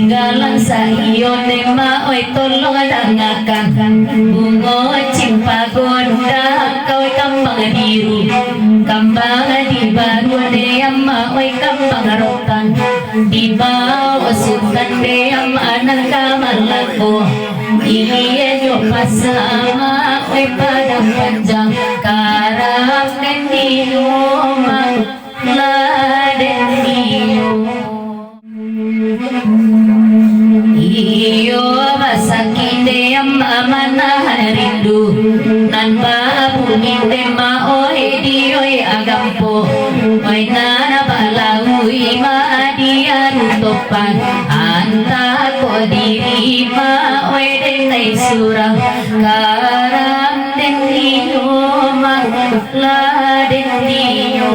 tinggalan sa iyo ni maoy tulong alangakan bungo cimpagon kau kambang diru kambang di baru de maoy kambang rokan di bawah sultan de anak kamalako iya yo pasama maoy padang panjang karap dan diomang laden dio iyo masakinde amana rindu nan babu minde maoy dioi agampo mainana balaui ma dia rutopan anta ko diri maoy denai surang karam den dio makla den dio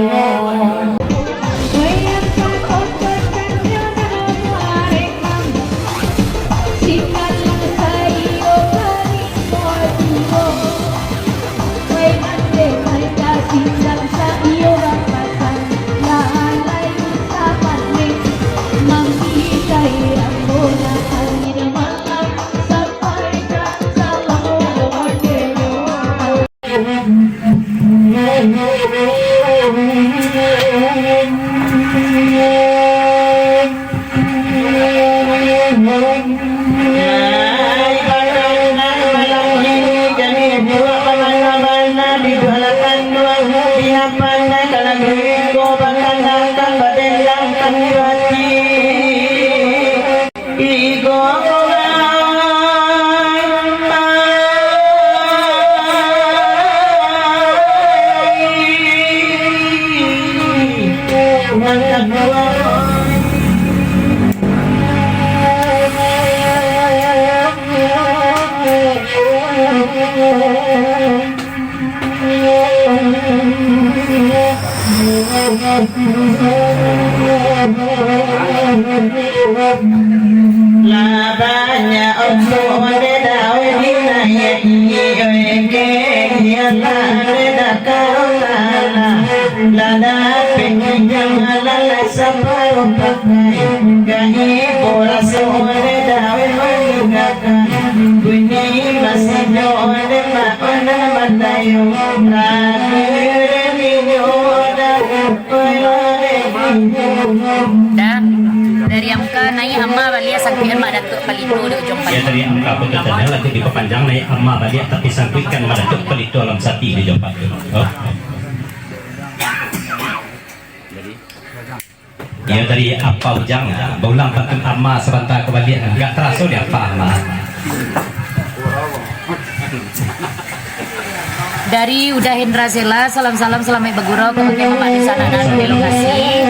Labanya opo beda wina ya iyo eke nyata beda karolala lada penjang alala saparo pakai gai bola so beda wina bunyi masih jode ma ona matayo rakire minyo da dan dari amka naik amma balia sangkian madatuk palito di ujung Ya palito dari angka betul lagu diperpanjang naik amma balik tapi sangkuikan madatuk pelito alam sati di jompat. Oh. Ya dari apa ujang baulang patun amma sebentar kebalian enggak terasa dia apa amma. dari Uda Hendra Sela salam-salam selamat bergurau ke Mama di sana dan di lokasi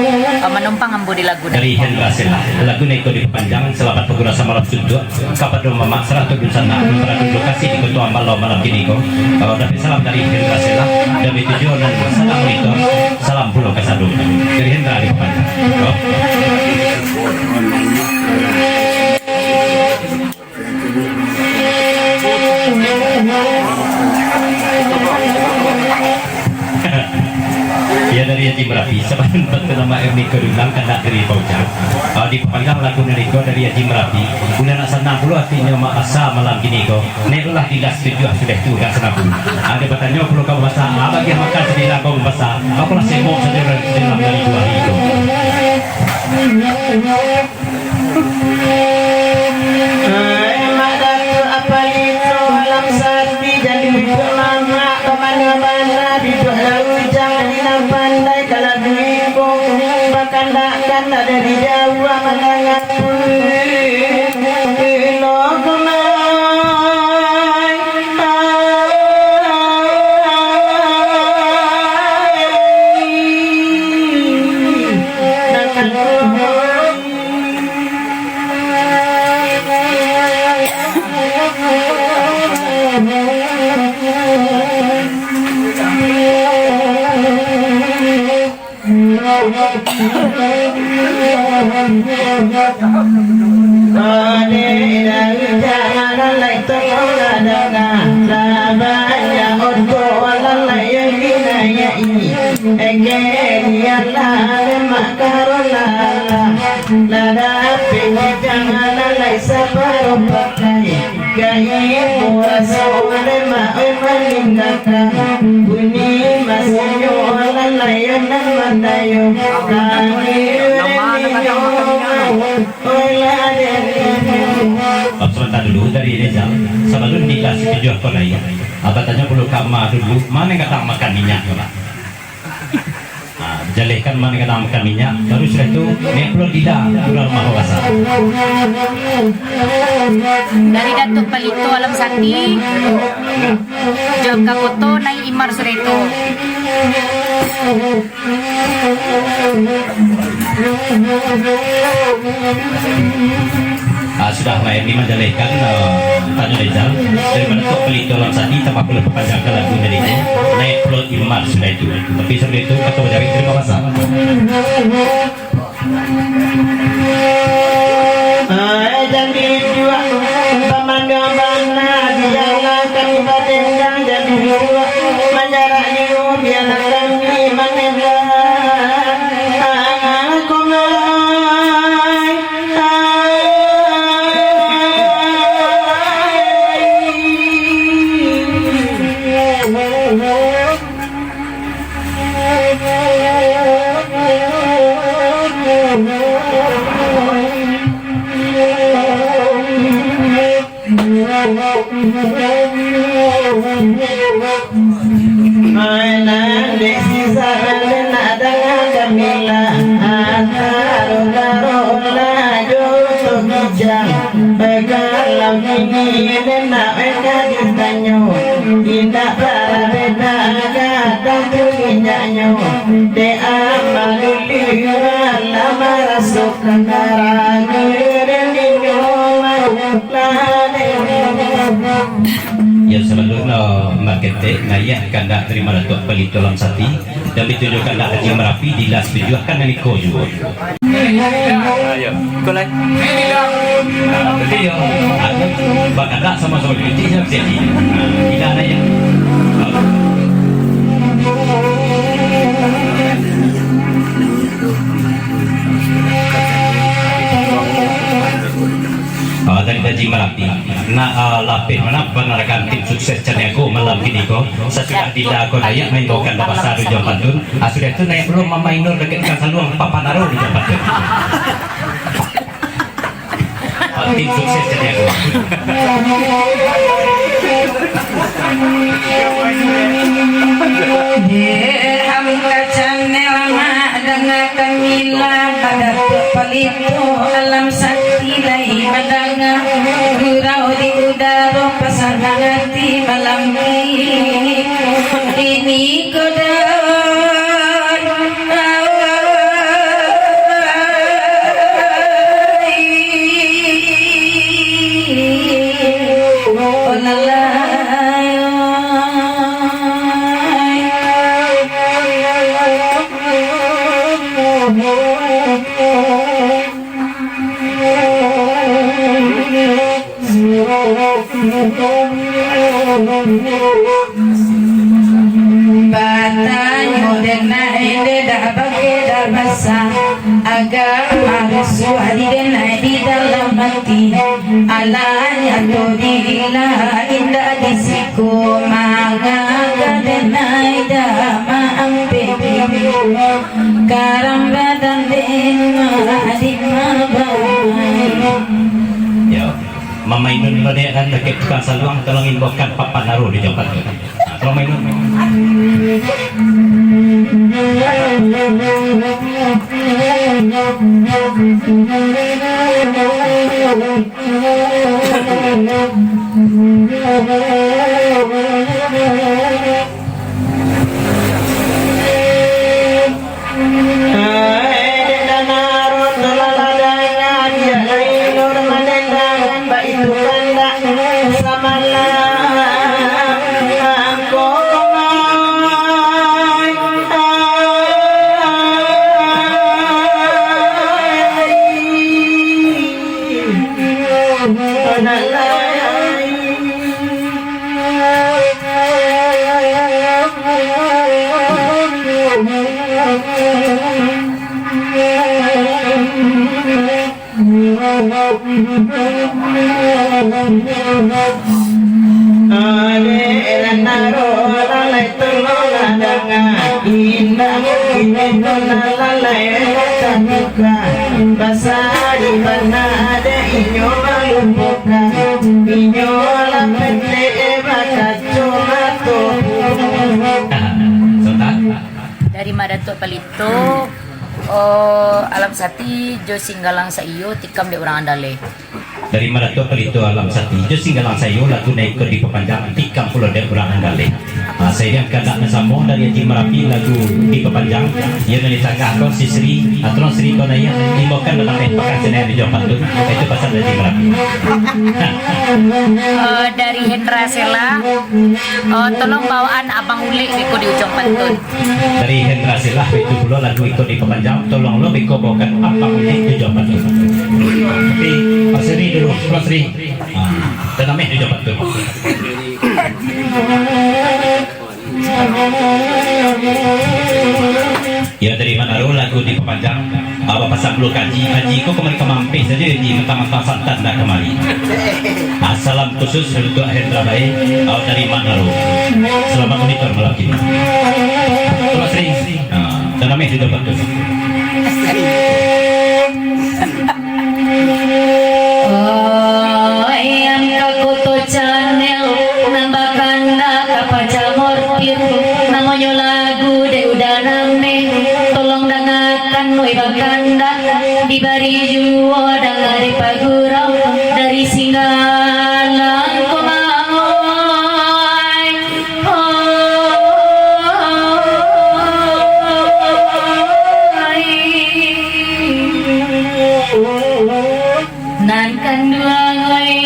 menumpang ambo di lagu dari Hendra Sela lagu naik di panjangan selamat bergurau sama Rob Sudut kapan do Mama seratu di sana pada lokasi di ketua malam malam kini ko dari salam dari Hendra Sela demi tujuan dan salam itu salam pulau Kasado dari Hendra di panjang. Oh. Ya dari Haji Merapi sebelum nama Erni Kerulang kena dari Paujang di panggang lagu Neriko dari Haji Merapi bulan asana puluh artinya asa malam gini ko nerulah tidak setuju sudah itu gak senang pun ada bertanya perlu kau bahasa apa yang makan sedih kau bahasa aku lah semua sedih dalam dari dua itu apa itu alam sati jadi lama kemana-mana di laut jangan pandai kalau diibu bahkan takkan dari jauh menangat Egeriala makarona Lada pingi jangan laisa baru pakai Gahi puasa oleh ma'oi meninggalkan Bunyi masih olan layan dan mandayo Kami sebentar dulu dari Rizal sebelum dikasih tujuh kolai abah tanya perlu kama dulu mana yang kata makan minyak ya Pak? Jalekan mana yang kata makan minyak baru sudah itu nek perlu tidak keluar rumah wasa Dari Datuk Palito Alam Sakti Jom Kakoto Nai Imar sudah itu sudah main di Mandalika tanya Rizal dari mana tuh beli dalam sati tanpa perlu perpanjangkan lagu dari itu naik pulau Imar sudah itu tapi sudah itu kata Jawi terima kasih jadi dua pemandangan mana dijalankan ibadah jadi dua menjarak jiwa biarlah kami menembak tidak berbeda kata tulisannya de amaluli lama rasuk karang ya sebelumnya markete nayak kanda terima Datuk Palito Alam Sati dan ditunjukkan Haji Merapi dilas tujuhkan dari Kojo ayo kolai beliau bakal sama-sama jadi tidak ada yang dari Haji Merapi lapin mana penarakan tim sukses Caniago malam ini kok sesudah tidak aku layak main bawakan dapat satu jam pantun sudah itu naik belum mamainur dekat saluang papanaro di jam pantun tim sukses Caniago Dirham kacamel mak dengan kamila pada Palito Alam Sakti lai madanga gurau di udara pasangan hati malam ini kodar Batanyo dan naide dah pakai dah basah agama suari dan di dalam hati alanya to diilah indah di siku mangaga dan naida maang bebi karam badan den adik mabai Mama Inun lo dia kan dekat tukang saluang tolong inbokan Papa Naru di tempat itu. Tolong Inun. Ade elanaro lalai tolong adanga indah ini tolong lalai tanuka basari mana ada inyo malumbuka inyo lapete bakacu mato. Dari Madatuk Palito, alam sati jo singgalang sa iyo tikam de orang andale. Dari Madatuk Palito alam sati jo singgalang sayo lagu naik ke di pepanjang tikam pulau de orang andale. Saya yang kada nasamo dari Haji Merapi lagu di pepanjang ia dari tangga atau Sri atau Sri Konaya dimokan dalam pekan senai di Jawa Pantun itu pasal dari Haji Merapi. Dari Hendra Sela, tolong bawaan Abang Uli Biko di Ujung Pantun. Dari Hendra Sela itu pula lagu ikut di pepanjang tolong lo Biko bawakan Abang Uli di Jawa Pantun. Tapi Pak Sri dulu, Pak Sri. Tenameh di Jawa Pantun. Ya dari Manado lagu di pepanjang apa pasang lu kaji kok kemarin kemampir saja di mentang-mentang santan dah kemari. Salam khusus untuk Hendra Bae dari Manado. Selamat monitor malam ini. Terima kasih. Dan kami sudah bantu. Ayam kakuto channel nambakan na kapajamor piru namonyo lagu de udarame tolong dangakan noi bakanda dibari juo dangari pagurau dari Singgalang komai nan kanduangai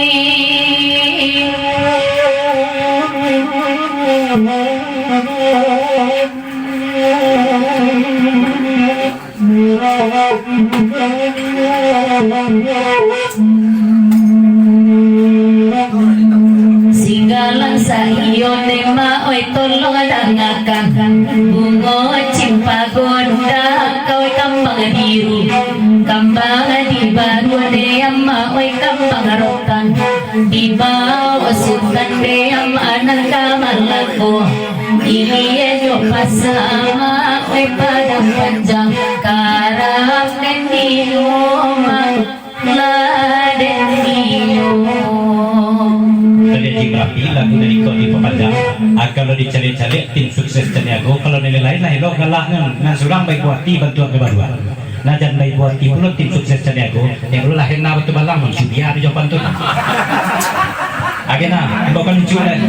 Singgalang sa iyo tema oi tolong dangakan bungo cimpagonda kau kambang biru kambang di baru de amma oi kambang rotan di bawah sultan de amma anak kamalako ini yo pasama oi padang panjang karaf dan dioma laden dio. Dari Haji Merapi lagu dari kau di pepanjang kalau dicari-cari tim sukses Caniago kalau nilai lain lah lo kalangan ngan surang baik buati bantuan kebaruan nah dan baik buati pula tim sukses Caniago yang lo lahir na betul balang mencubiar di Jawa Pantun agena bukan lucu dan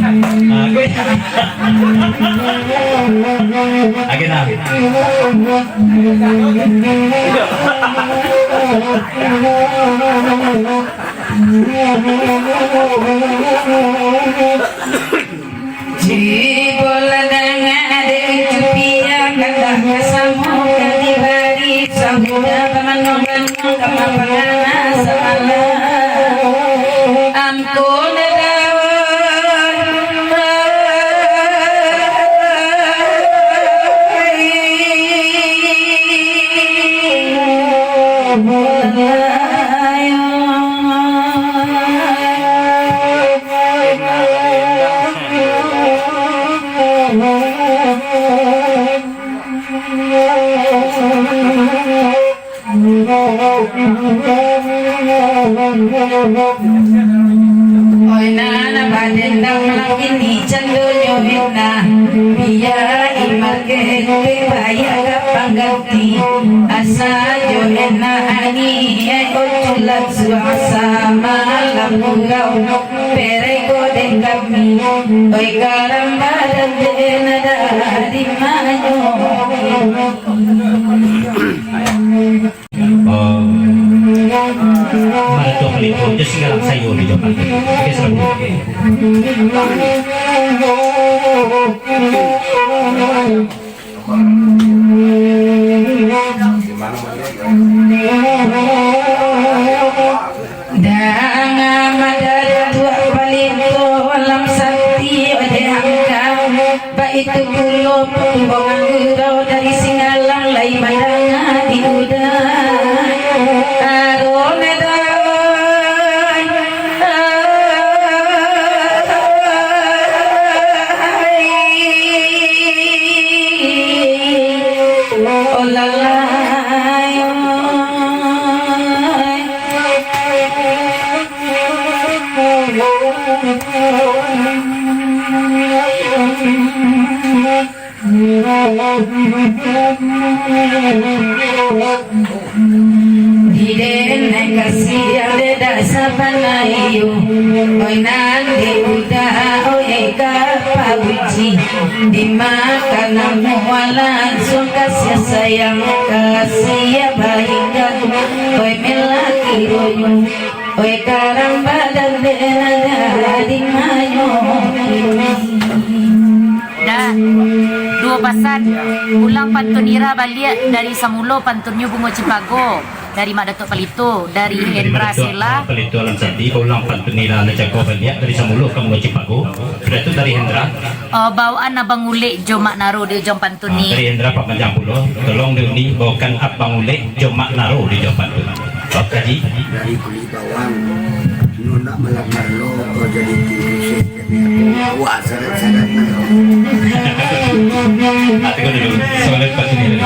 agena Jibol dangade cupia kata kasamu kadibari sahuda pamanon kamapangana samala amkon Oi nana baden dang ini cendonyo hina biya imarge baya kapangganti asa jo hina ani eko tulak suasa malam gau pere ko den kami oi garam badan den ada di manyo Madatuk Palito jo singgalang sayo di Jawa Pantun. Oke selamat. Danga Madatuk Palito alam sakti ode angka baitu pulo pembongan gurau dari Singgalang lai madanga di udang arone dawa Diden kasih ada dasar panayu, oi nanti udah oi kapabuci, dimakan semua langsung kasih sayang kasih baikkan, oi melaki royu, oi karang badan denaga di mayo. Dah dua pasan ulang pantun ira balik dari Samulo pantunnya Bungo Cipago dari Mak Datuk Palito dari Hendra Sela Palito Alam Santi ulang pantun nila na Jago balik dari Samulo kamu Cipago. Sudah itu dari Hendra. bawaan Abang Ule Jo Mak Naro dia jom pantun ni. Dari Hendra Pak Panjang Pulau. Tolong dia ni bawakan Abang Ule Jo Mak Naro di jom pantun. Pak Kaji. Dari kulit bawang nuna melamar lo kau jadi tinggi wah seret-seret Tengok dulu, soalnya pantun ini.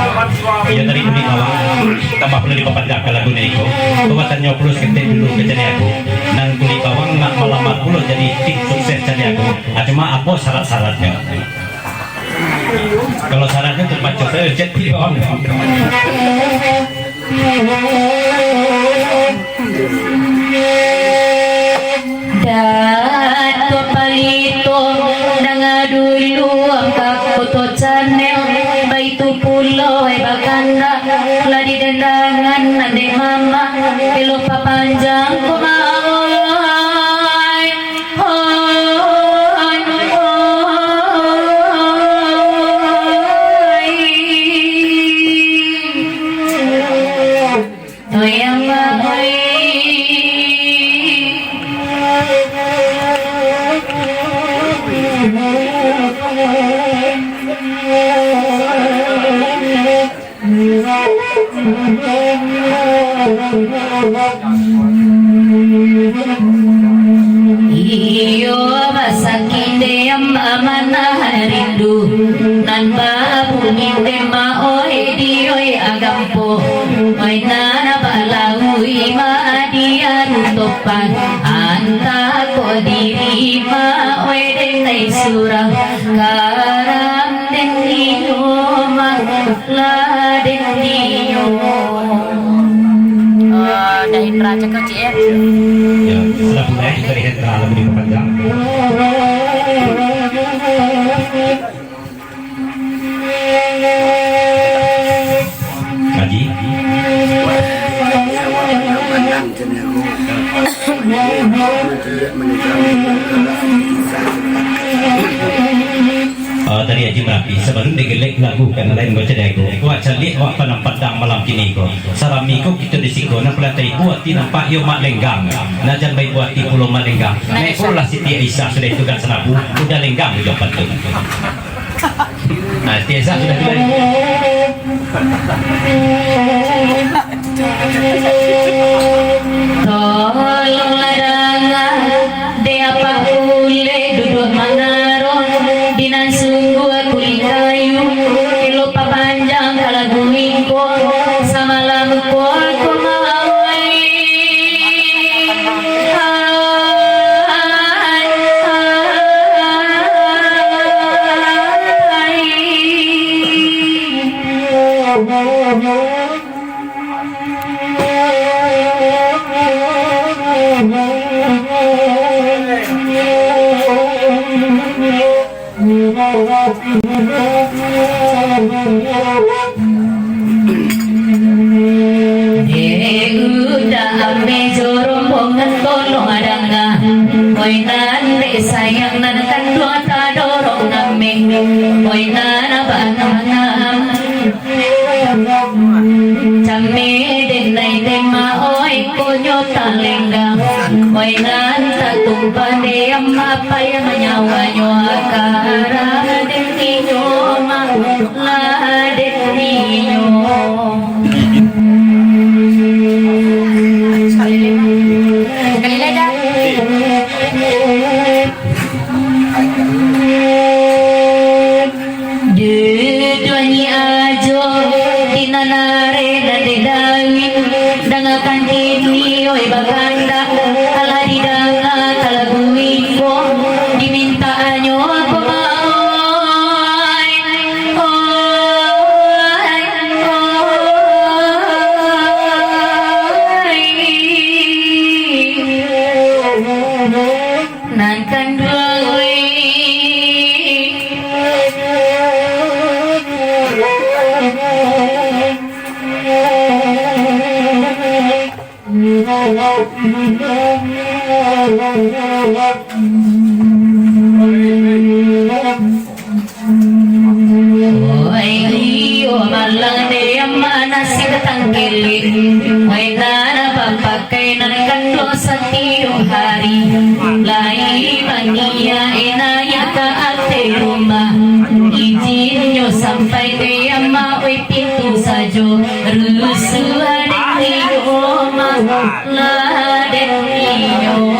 Ya dari kulit bawang tambah perlu dipapadang ke lagu Neko. Kewatannya perlu seketik dulu ke jadi aku. Nang kulit bawang nak melamar pulau jadi tim sukses jadi aku. Cuma apa syarat-syaratnya? Kalau syaratnya terbaca saya jadi on. Dato Palito nanga dulu angka foto channel baitu pulau bakanda ladi dendangan nade mama pelo papanjang kumawai Iyo masakinde amana rindu nan babu nginde ma oi dioi agampo mainana balaui ma dia rutopan anta ko diri ma oi dengai surang karam denio ma la denio dari Raja Kecil Ya, sudah mulai dari Hendra lebih diperpanjang. Kaji. pandang cenderung tidak Dari Haji Merapi sebelum digelek lagu kan lain baca dagu kuat calik wak panam padang malam kini ko saramiku kita disiko na pelatai buat ti nampak yo mak lenggang najan baik buat ti pulau mak lenggang naik pulau Siti Aisyah sudah itu kan senabu udah lenggang di jawapan tu nah Siti Aisyah sudah bilang tolonglah dengar dia pakule duduk manaro dinan sungguh kulit kayu kilo papanjang kalagu mingko sama lampu aku mawai udah ambil rombongan tolong adanga oi nande sayang nan kan dua ta dorong name oi nana banam chame den nai tema oi konyo talenggang oi nan ta tumpa de amma paya manyawa nyo akara den ninyo ma la den ninyo Duduanyi ajo dinanare nade dawi danga kantini oi baganda ala didanga kala guiko diminta anyo aku mai oi nan kan duwe malang de mana sing tangkeli wai nana papakai nan kando setiap hari lai mania enaya ka ate rumah izinnya sampai de amma wai pintu sajo rusuhan di rumah la denio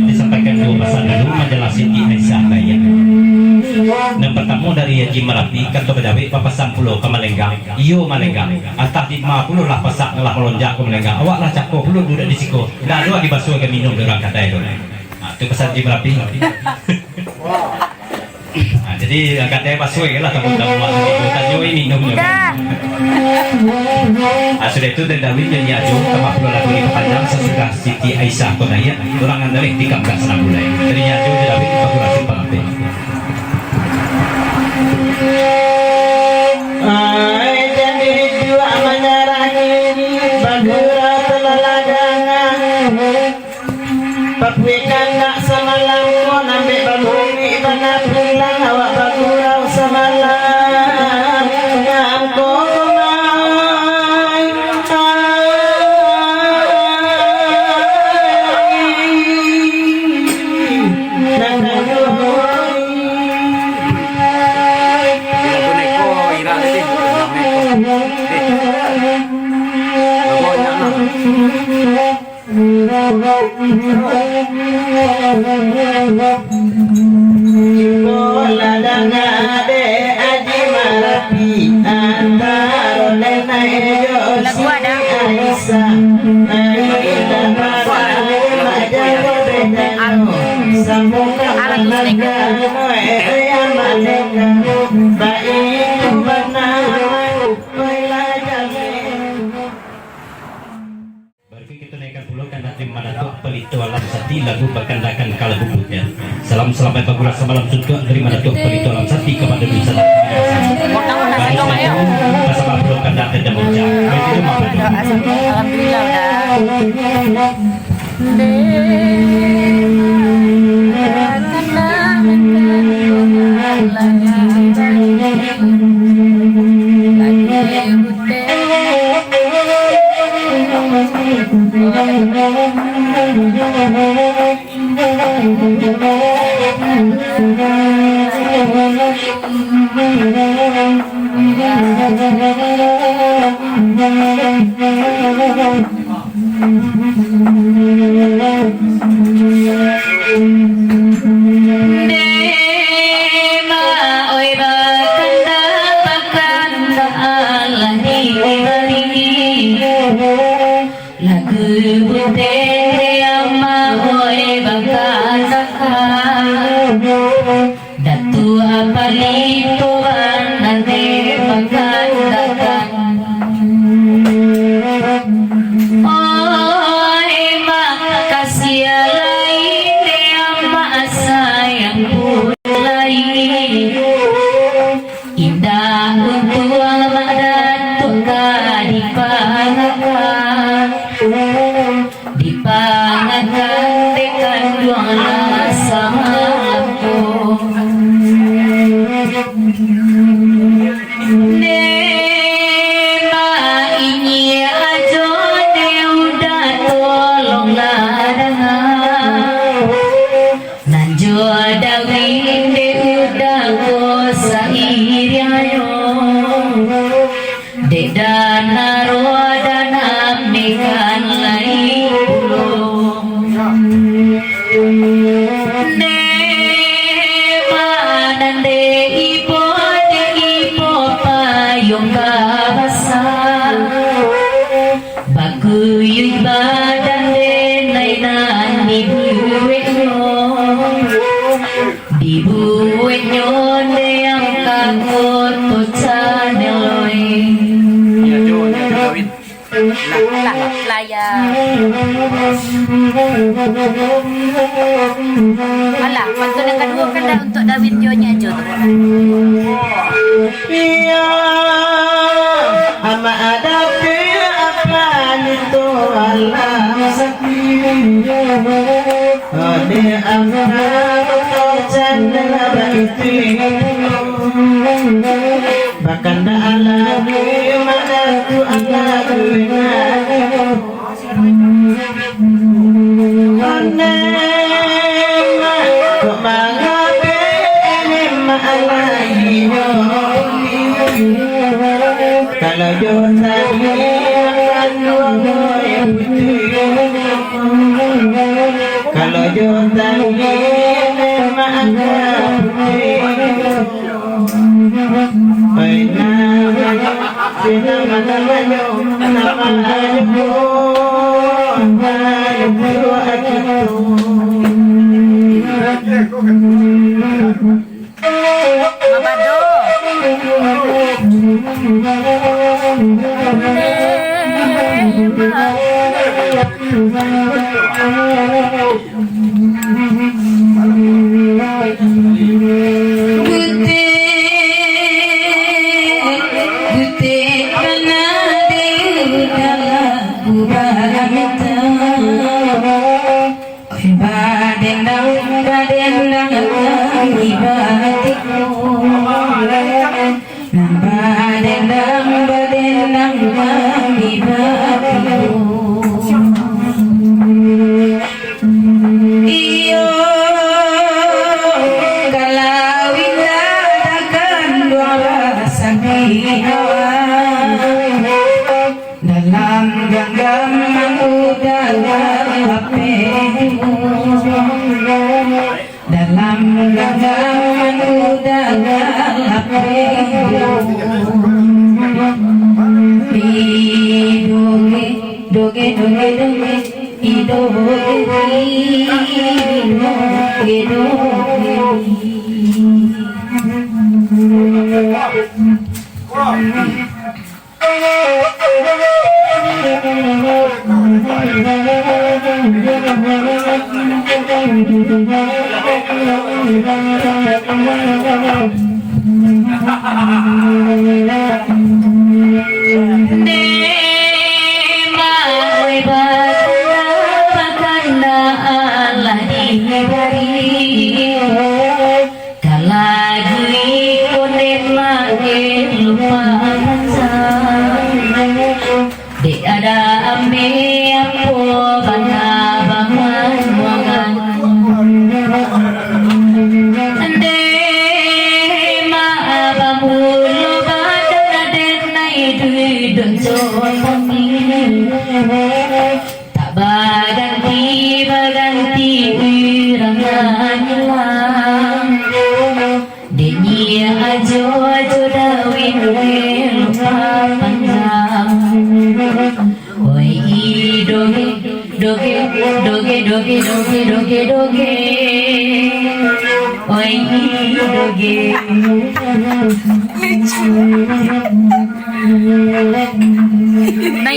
disampaikan dua pasal dulu menjelasin di Aisyah Bayan. Yang pertama dari Haji Merapi kantor Kedawi papasang pulau ke Malenggang iyo Malenggang atas di 50 lah pasak lah melonjak ke Malenggang awak lah cakap pulau duduk di siko dah dua dibasuh ke minum orang kata itu itu pesan Haji Merapi. Jadi katanya basuh lah kamu tahu waktu tanya ini minumnya sudah itu dan Dawi dan Yaju tempat pulau lagu ini panjang sesudah Siti Aisyah Kodaya orang andalih di Kamgak Senang Bulai dari Yaju dan Dawi fakulasi pengantin. Jadi dua menyerahi bagura telaladangan papuikan nak semalam mau nambah bagumi bana pulang awak bagurau semalam ngangko ladangade Haji Merapi antara nenai Josi Aisyah Aida Marawi majago bedano sambungkan alaga yang maleka baik benar kita naikkan pulau kanda tim Madatuk Pelito Alam Sati lagu berkandakan kala bubutnya. Salam selamat pagi semalam juga dari Madatuk Pelito Alam Sati kepada Nusa Pasal pulau kanda tidak menjak. Alhamdulillah saya. Alah, pantun yang kedua kan dah untuk David Jonya aja tu. Iya, ama ada apa itu alam sakti. Ade amra candala baiti. Bahkan dah alam mana tu anak kalau jodoh kalau jodoh memang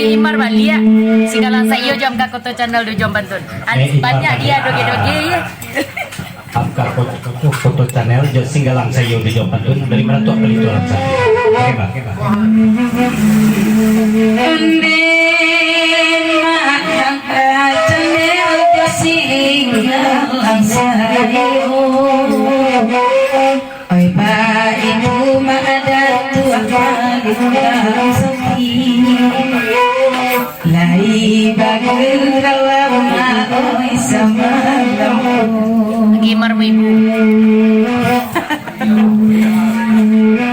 Imar Balia, singgalan saya jam kakoto channel do jam bantun. Banyak dia doge-doge ya. Apakah foto channel jo singgalang sayo di jam bantun dari mana tuh beli tulang saya. Oke, Pak. Oi ba ibu ma ada tuang kali sepi lai bagel ma oi sama Gimar ibu.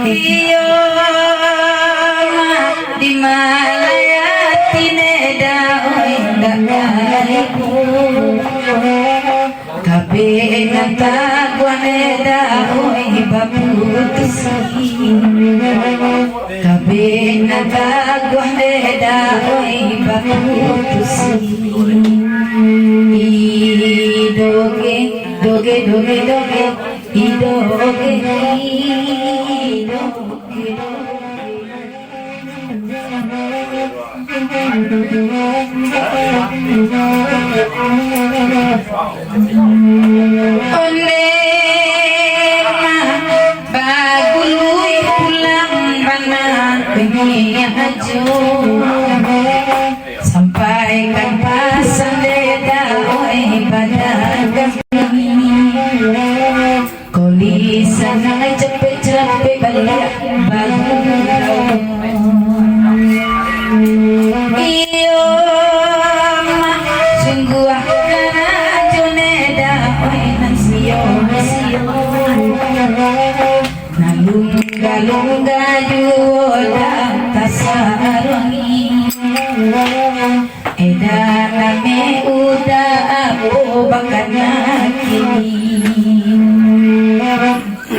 iyo di malaya tineda oi dakaiku kabe nata guaneda oi baputusi kabe nata guaneda oi baputusi idoge doge doge doge idoge idoge bagului pulang mana pengiaju sampaikan pasan deda oi pada kami kolisan ay cepet-cepet balik bagulau iyo mah sungguh karena joneda oi nan siyo nalungga-lungga juoda tasaroni eda name uda aku bakana kini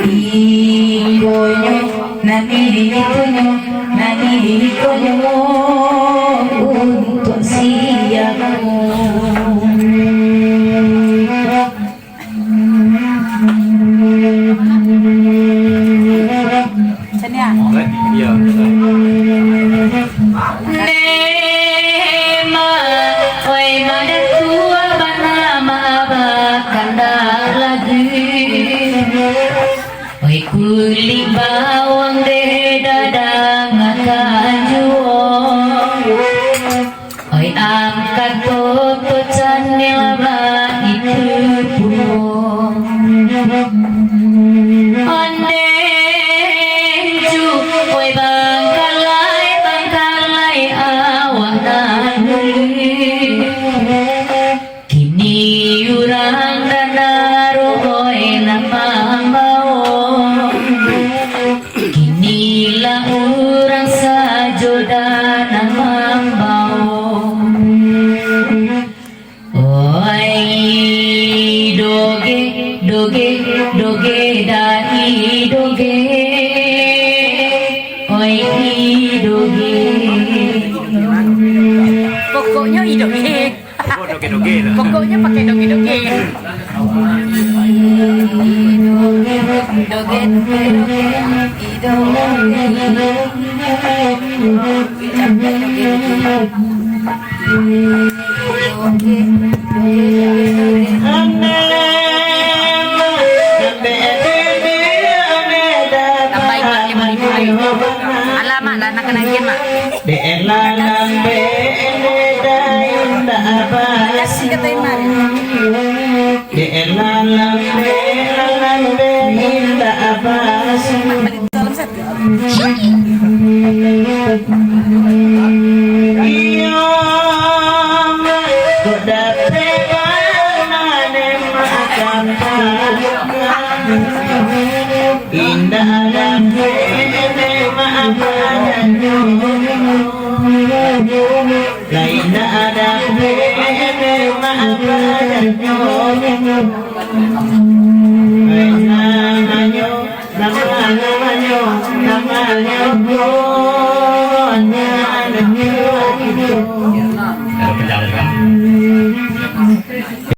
ikonyo nani konyo untuk siapmu Nema, oi mana tua banama bakanda lagi. Oi kuli bawang de dadang akajuo. Oi angkat toto canil ba itu puno. Ande ju oi bangkalai awak nanguli. Kini urang danaro oi nama mau. Kinilah urang sajoda nama mau. Oi doge doge doge dai doge. Oi doge. Pokoknya idoge. Pokoknya pakai doge-doge. Alamak lah nak kena mak. De elalang be dain da abas de elalang be da abas iyo koda pewana ne makan indah dan ne makan lain ada bebe makan